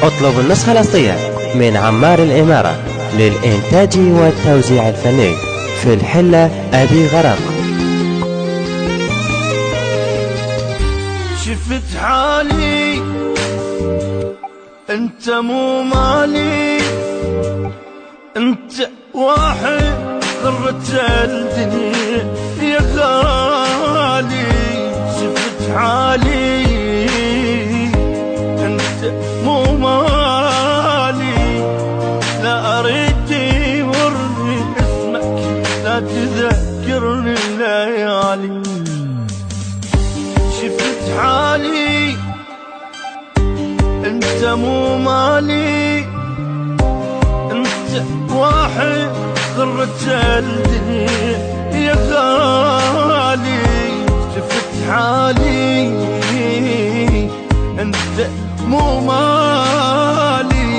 اطلب النسخة الأصلية من عمار الإمارة للإنتاج والتوزيع الفني في الحلة أبي غرق. شفت حالي انت مو مالي، انت واحد غرت الدنيا يا غالي. شفت حالي انت مو مالي، لا اريد يمرني اسمك، لا تذكرني الليالي. شفت حالي انت مو مالي، انت واحد غرت الدنيا يا غالي. شفت حالي انت مو مالي،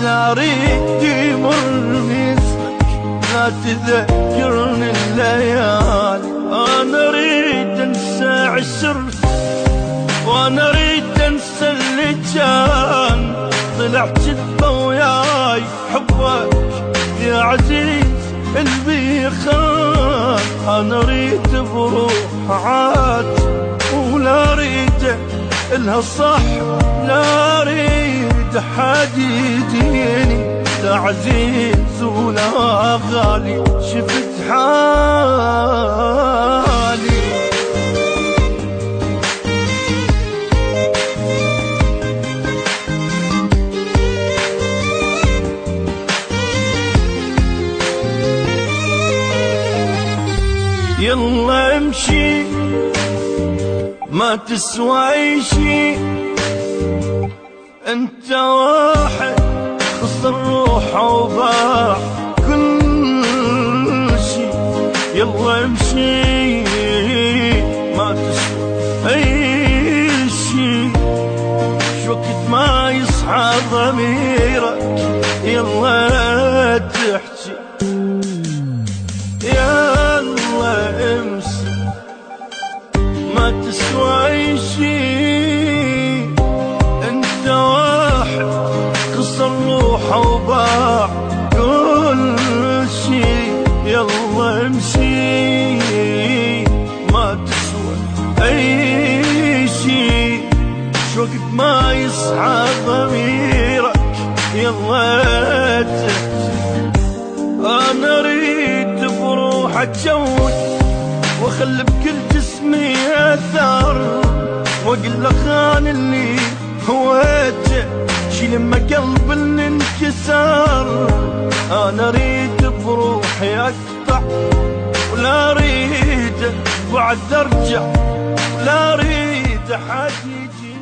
لا اريد يمرني اسمك، لا تذكرني الليالي. انا اريد انسى عشرت، وانا اريد انسى اللي كان، طلع كذبه وياي حبك يا عزيز قلبي خان. انا اريد بروح عاد ولا اريد الها صح، لا اريد حد يجيني لا عزيز ولا غالي. شفت حالي يلا امشي ما تسوى شي، انت واحد خسر روحه وباع كل شي. يلا امشي ما تسوى اي شي، شوقت ما يصحى ضميرك يلا تحكي. يلا امشي ما تسوى شي، انت واحد خسر روحه وباع كل شي. يلا امشي ما تسوى اي شي، شوقت ما يصحى ضميرك يلا تحكي. انا اريد بروحك جود واخلي بكل جسمي اثار، واقول له خان اللي هويته شي لما قلب اللي انكسر. انا اريد بروحي اقطع ولا اريد بعد ارجع، ولا اريد حد يجي